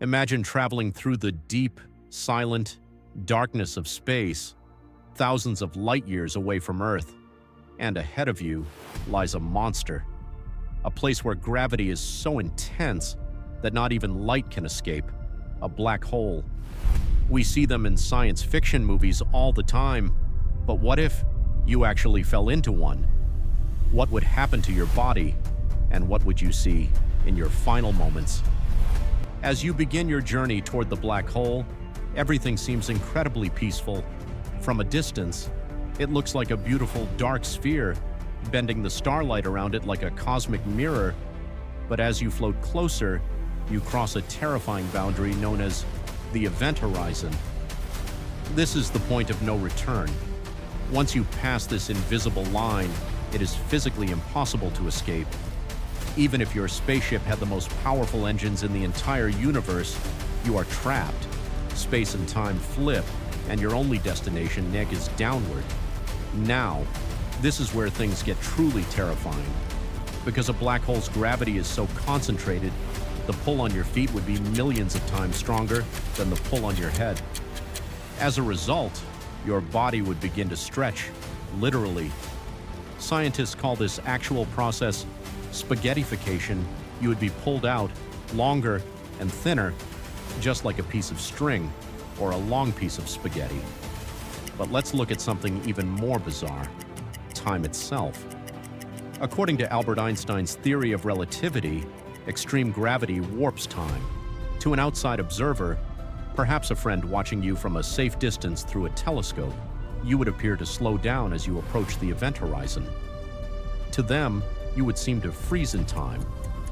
Imagine traveling through the deep, silent darkness of space, thousands of light years away from Earth, and ahead of you lies a monster, a place where gravity is so intense that not even light can escape, a black hole. We see them in science fiction movies all the time, but what if you actually fell into one? What would happen to your body, and what would you see in your final moments? As you begin your journey toward the black hole, everything seems incredibly peaceful. From a distance, it looks like a beautiful dark sphere, bending the starlight around it like a cosmic mirror. But as you float closer, you cross a terrifying boundary known as the event horizon. This is the point of no return. Once you pass this invisible line, it is physically impossible to escape. Even if your spaceship had the most powerful engines in the entire universe, you are trapped. Space and time flip, and your only destination is downward. Now, this is where things get truly terrifying. Because a black hole's gravity is so concentrated, the pull on your feet would be millions of times stronger than the pull on your head. As a result, your body would begin to stretch, literally. Scientists call this actual process Spaghettification. You would be pulled out, longer and thinner, just like a piece of string or a long piece of spaghetti. But let's look at something even more bizarre: time itself. According to Albert Einstein's theory of relativity, extreme gravity warps time. To an outside observer, perhaps a friend watching you from a safe distance through a telescope, you would appear to slow down as you approach the event horizon. To them, you would seem to freeze in time,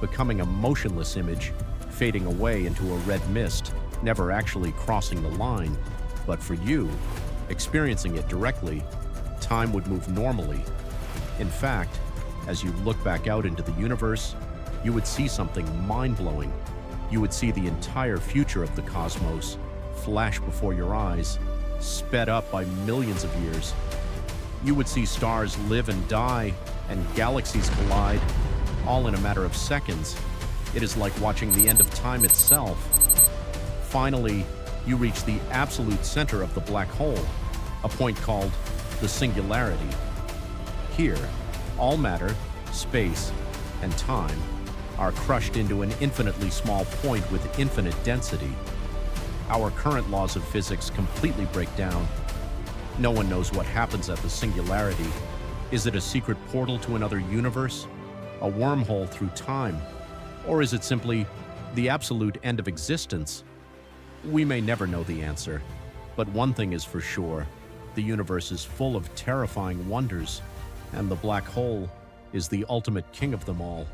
becoming a motionless image, fading away into a red mist, never actually crossing the line. But for you, experiencing it directly, time would move normally. In fact, as you look back out into the universe, you would see something mind-blowing. You would see the entire future of the cosmos flash before your eyes, sped up by millions of years. You would see stars live and die, and galaxies collide, all in a matter of seconds. It is like watching the end of time itself. Finally, you reach the absolute center of the black hole, a point called the Singularity. Here, all matter, space, and time are crushed into an infinitely small point with infinite density. Our current laws of physics completely break down. No one knows what happens at the Singularity. Is it a secret portal to another universe? A wormhole through time? Or is it simply the absolute end of existence? We may never know the answer, but one thing is for sure: the universe is full of terrifying wonders, and the black hole is the ultimate king of them all.